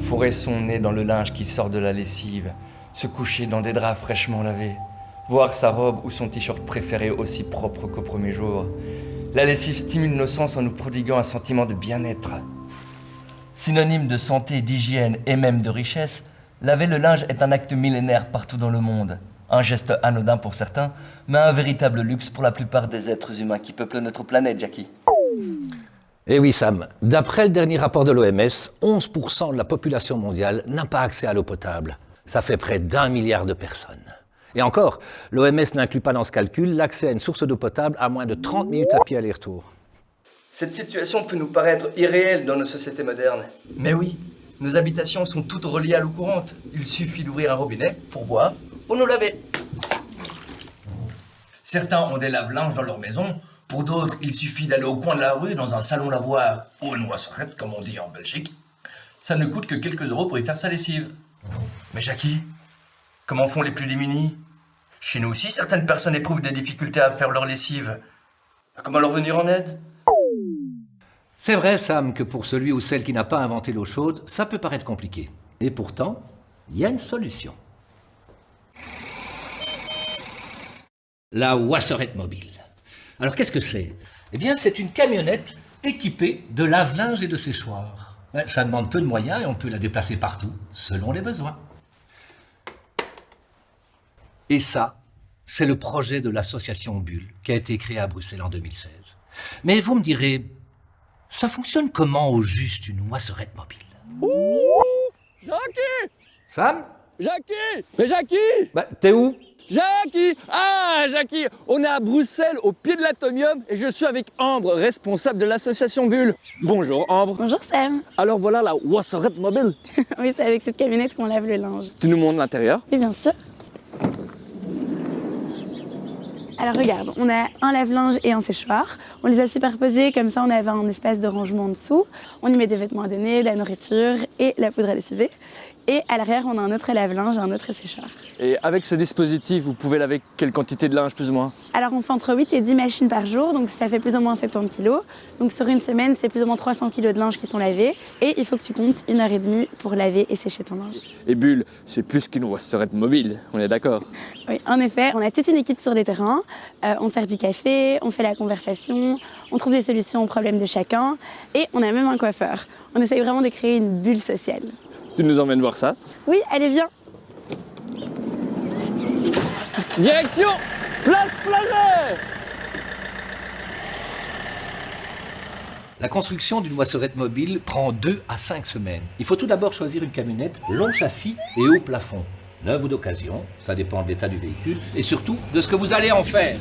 fourrer son nez dans le linge qui sort de la lessive, se coucher dans des draps fraîchement lavés, voir sa robe ou son t-shirt préféré aussi propre qu'au premier jour. La lessive stimule nos sens en nous prodiguant un sentiment de bien-être. Synonyme de santé, d'hygiène et même de richesse, laver le linge est un acte millénaire partout dans le monde. Un geste anodin pour certains, mais un véritable luxe pour la plupart des êtres humains qui peuplent notre planète, Jackie. Eh oui, Sam, d'après le dernier rapport de l'OMS, 11% de la population mondiale n'a pas accès à l'eau potable. Ça fait près d'1 milliard de personnes. Et encore, l'OMS n'inclut pas dans ce calcul l'accès à une source d'eau potable à moins de 30 minutes à pied aller-retour. Cette situation peut nous paraître irréelle dans nos sociétés modernes. Mais oui, nos habitations sont toutes reliées à l'eau courante. Il suffit d'ouvrir un robinet pour boire ou nous laver. Certains ont des lave-linges dans leur maison. Pour d'autres, il suffit d'aller au coin de la rue, dans un salon lavoir ou une wasserette, comme on dit en Belgique. Ça ne coûte que quelques euros pour y faire sa lessive. Mais Jackie, comment font les plus démunis? Chez nous aussi, certaines personnes éprouvent des difficultés à faire leur lessive. Comment leur venir en aide? C'est vrai, Sam, que pour celui ou celle qui n'a pas inventé l'eau chaude, ça peut paraître compliqué. Et pourtant, il y a une solution. La wasserette mobile. Alors qu'est-ce que c'est? Eh bien, c'est une camionnette équipée de lave-linge et de séchoir. Ça demande peu de moyens et on peut la déplacer partout, selon les besoins. Et ça, c'est le projet de l'association Bulle, qui a été créée à Bruxelles en 2016. Mais vous me direz, ça fonctionne comment au juste une wasserette mobile? Ouh, Jackie! Sam? Jackie! Mais Jackie! T'es où? Jackie! Ah, Jackie! On est à Bruxelles, au pied de l'Atomium, et je suis avec Ambre, responsable de l'association Bulle. Bonjour, Ambre. Bonjour Sam. Alors voilà la wasserette mobile. Oui, c'est avec cette camionnette qu'on lave le linge. Tu nous montres l'intérieur? Oui, bien sûr. Alors regarde, on a un lave-linge et un séchoir. On les a superposés, comme ça on avait un espace de rangement en dessous. On y met des vêtements à donner, de la nourriture et la poudre à lessiver. Et à l'arrière, on a un autre lave-linge et un autre séchoir. Et avec ce dispositif, vous pouvez laver quelle quantité de linge plus ou moins? Alors on fait entre 8 et 10 machines par jour, donc ça fait plus ou moins 70 kilos. Donc sur une semaine, c'est plus ou moins 300 kilos de linge qui sont lavés. Et il faut que tu comptes 1h30 pour laver et sécher ton linge. Et Bulle, c'est plus qu'une wasserette mobile, on est d'accord? Oui, en effet, on a toute une équipe sur les terrains. On sert du café, on fait la conversation, on trouve des solutions aux problèmes de chacun. Et on a même un coiffeur. On essaye vraiment de créer une bulle sociale. Tu nous emmènes voir ça? Oui, allez, viens. Direction Place Flagey! La construction d'une wasserette mobile prend 2 à 5 semaines. Il faut tout d'abord choisir une camionnette long châssis et haut plafond. Neuve ou d'occasion, ça dépend de l'état du véhicule et surtout de ce que vous allez en faire.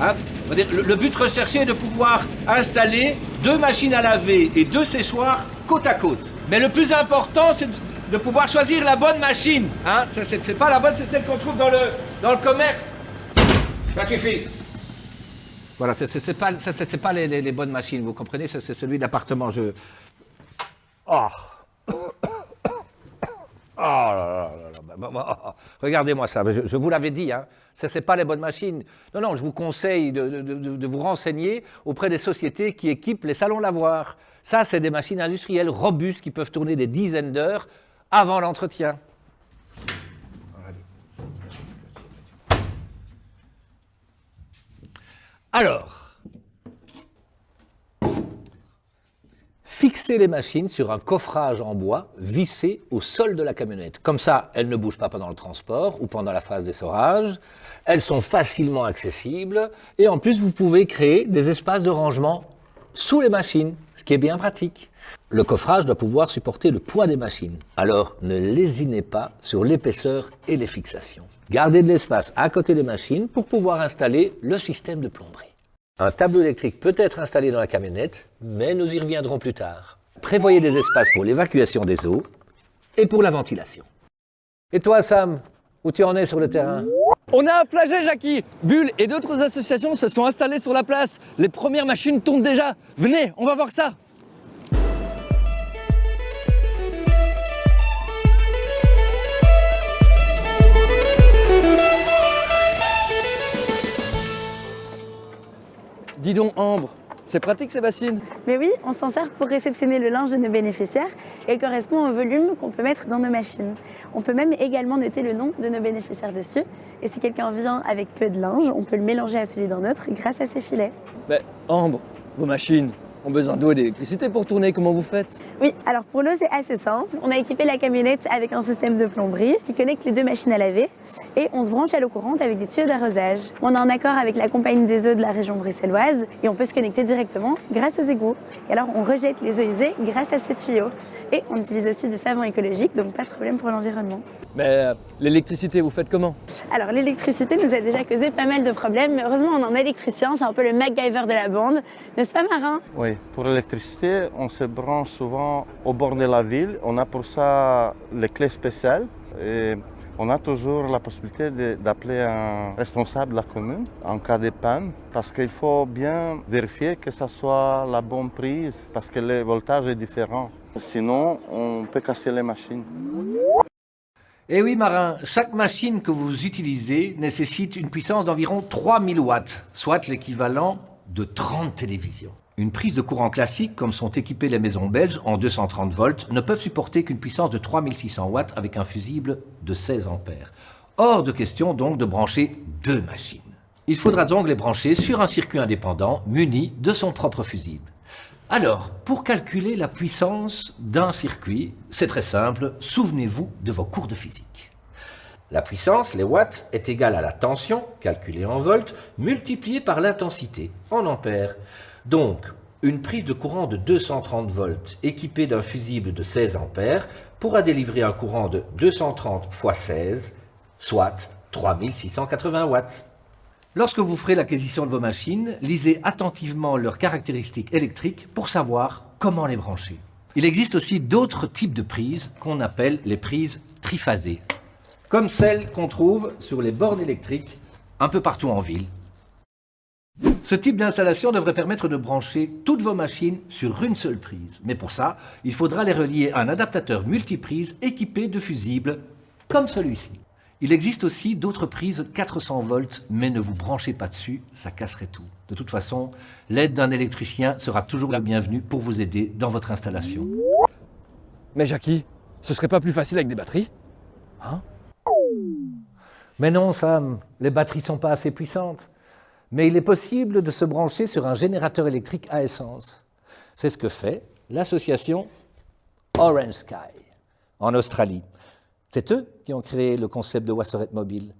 Hein? On va dire, le but recherché est de pouvoir installer 2 machines à laver et 2 séchoirs côte à côte. Mais le plus important, c'est de pouvoir choisir la bonne machine. Hein? C'est pas la bonne, c'est celle qu'on trouve dans le commerce. Ça suffit. Voilà, c'est pas les bonnes machines, vous comprenez? C'est celui d'appartement. Oh. Oh là là. Regardez-moi ça, je vous l'avais dit, hein. C'est pas les bonnes machines. Non, je vous conseille de vous renseigner auprès des sociétés qui équipent les salons lavoirs. Ça, c'est des machines industrielles robustes qui peuvent tourner des dizaines d'heures avant l'entretien. Alors, fixez les machines sur un coffrage en bois vissé au sol de la camionnette. Comme ça, elles ne bougent pas pendant le transport ou pendant la phase d'essorage. Elles sont facilement accessibles et en plus, vous pouvez créer des espaces de rangement sous les machines, ce qui est bien pratique. Le coffrage doit pouvoir supporter le poids des machines. Alors, ne lésinez pas sur l'épaisseur et les fixations. Gardez de l'espace à côté des machines pour pouvoir installer le système de plomberie. Un tableau électrique peut être installé dans la camionnette, mais nous y reviendrons plus tard. Prévoyez des espaces pour l'évacuation des eaux et pour la ventilation. Et toi, Sam, où tu en es sur le terrain? On a un Flagey, Jackie. Bulle et d'autres associations se sont installées sur la place. Les premières machines tournent déjà. Venez, on va voir ça. Dis donc, Ambre, C'est pratique ces bassines. Mais oui, on s'en sert pour réceptionner le linge de nos bénéficiaires et elle correspond au volume qu'on peut mettre dans nos machines. On peut même également noter le nom de nos bénéficiaires dessus. Et si quelqu'un vient avec peu de linge, on peut le mélanger à celui d'un autre grâce à ces filets. Mais Ambre, vos machines ont besoin d'eau et d'électricité pour tourner, comment vous faites? Oui, alors pour l'eau, c'est assez simple. On a équipé la camionnette avec un système de plomberie qui connecte les deux machines à laver et on se branche à l'eau courante avec des tuyaux d'arrosage. On est en accord avec la compagnie des eaux de la région bruxelloise et on peut se connecter directement grâce aux égouts. Et alors, on rejette les eaux usées grâce à ces tuyaux. Et on utilise aussi du savon écologique, donc pas de problème pour l'environnement. Mais l'électricité, vous faites comment? Alors, l'électricité nous a déjà causé pas mal de problèmes, mais heureusement, on a un électricien, c'est un peu le MacGyver de la bande. N'est-ce pas, Marin? Oui, pour l'électricité, on se branche souvent au bord de la ville. On a pour ça les clés spéciales et on a toujours la possibilité d'appeler un responsable de la commune en cas de panne parce qu'il faut bien vérifier que ça soit la bonne prise parce que le voltage est différent. Sinon, on peut casser les machines. Eh oui, Marin, chaque machine que vous utilisez nécessite une puissance d'environ 3000 watts, soit l'équivalent de 30 télévisions. Une prise de courant classique, comme sont équipées les maisons belges en 230 volts, ne peuvent supporter qu'une puissance de 3600 watts avec un fusible de 16 ampères. Hors de question donc de brancher deux machines. Il faudra donc les brancher sur un circuit indépendant muni de son propre fusible. Alors, pour calculer la puissance d'un circuit, c'est très simple, souvenez-vous de vos cours de physique. La puissance, les watts, est égale à la tension, calculée en volts, multipliée par l'intensité, en ampères. Donc, une prise de courant de 230 volts équipée d'un fusible de 16 ampères pourra délivrer un courant de 230 x 16, soit 3680 watts. Lorsque vous ferez l'acquisition de vos machines, lisez attentivement leurs caractéristiques électriques pour savoir comment les brancher. Il existe aussi d'autres types de prises qu'on appelle les prises triphasées, comme celles qu'on trouve sur les bornes électriques un peu partout en ville. Ce type d'installation devrait permettre de brancher toutes vos machines sur une seule prise. Mais pour ça, il faudra les relier à un adaptateur multiprise équipé de fusibles comme celui-ci. Il existe aussi d'autres prises 400 volts, mais ne vous branchez pas dessus, ça casserait tout. De toute façon, l'aide d'un électricien sera toujours la bienvenue pour vous aider dans votre installation. Mais Jackie, ce serait pas plus facile avec des batteries? Mais non, Sam, les batteries sont pas assez puissantes. Mais il est possible de se brancher sur un générateur électrique à essence. C'est ce que fait l'association Orange Sky en Australie. C'est eux qui ont créé le concept de Wasserette Mobile.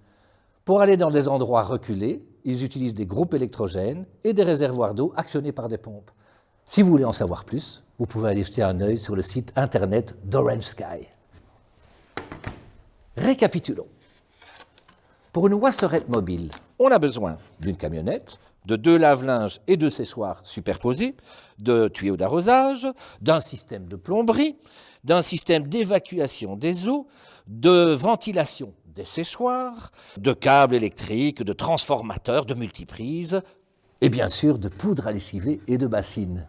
Pour aller dans des endroits reculés, ils utilisent des groupes électrogènes et des réservoirs d'eau actionnés par des pompes. Si vous voulez en savoir plus, vous pouvez aller jeter un œil sur le site internet d'Orange Sky. Récapitulons. Pour une Wasserette Mobile, on a besoin d'une camionnette, de 2 lave-linges et 2 séchoirs superposés, de tuyaux d'arrosage, d'un système de plomberie, d'un système d'évacuation des eaux, de ventilation des séchoirs, de câbles électriques, de transformateurs, de multiprises, et bien sûr de poudre à lessiver et de bassines.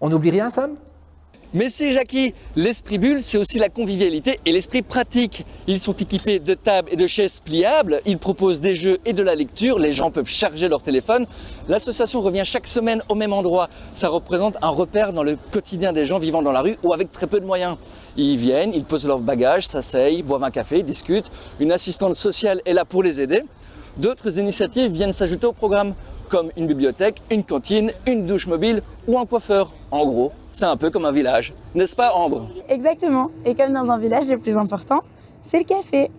On n'oublie rien, Sam ? Mais si Jackie, l'esprit bulle, c'est aussi la convivialité et l'esprit pratique. Ils sont équipés de tables et de chaises pliables, ils proposent des jeux et de la lecture, les gens peuvent charger leur téléphone. L'association revient chaque semaine au même endroit. Ça représente un repère dans le quotidien des gens vivant dans la rue ou avec très peu de moyens. Ils viennent, ils posent leurs bagages, s'asseyent, boivent un café, discutent. Une assistante sociale est là pour les aider. D'autres initiatives viennent s'ajouter au programme, comme une bibliothèque, une cantine, une douche mobile ou un coiffeur. En gros, c'est un peu comme un village, n'est-ce pas Ambre? Exactement. Et comme dans un village, le plus important, c'est le café.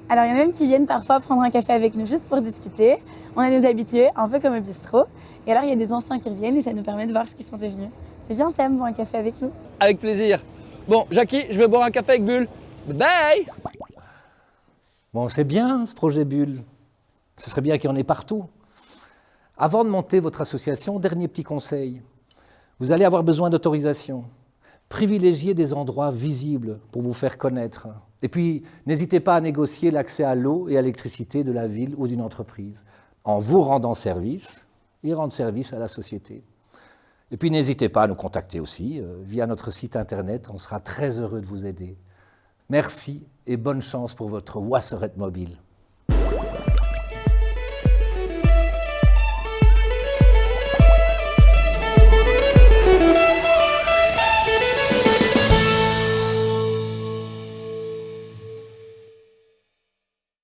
Alors il y en a même qui viennent parfois prendre un café avec nous juste pour discuter. On a des habitués, un peu comme au bistrot. Et alors il y a des anciens qui reviennent et ça nous permet de voir ce qu'ils sont devenus. Viens Sam, boire un café avec nous. Avec plaisir. Bon, Jackie, je vais boire un café avec Bulle. Bye. Bon, c'est bien ce projet Bulle. Ce serait bien qu'il y en ait partout. Avant de monter votre association, dernier petit conseil. Vous allez avoir besoin d'autorisation. Privilégiez des endroits visibles pour vous faire connaître. Et puis, n'hésitez pas à négocier l'accès à l'eau et à l'électricité de la ville ou d'une entreprise. En vous rendant service, ils rendent service à la société. Et puis, n'hésitez pas à nous contacter aussi via notre site internet. On sera très heureux de vous aider. Merci et bonne chance pour votre Wasserette Mobile.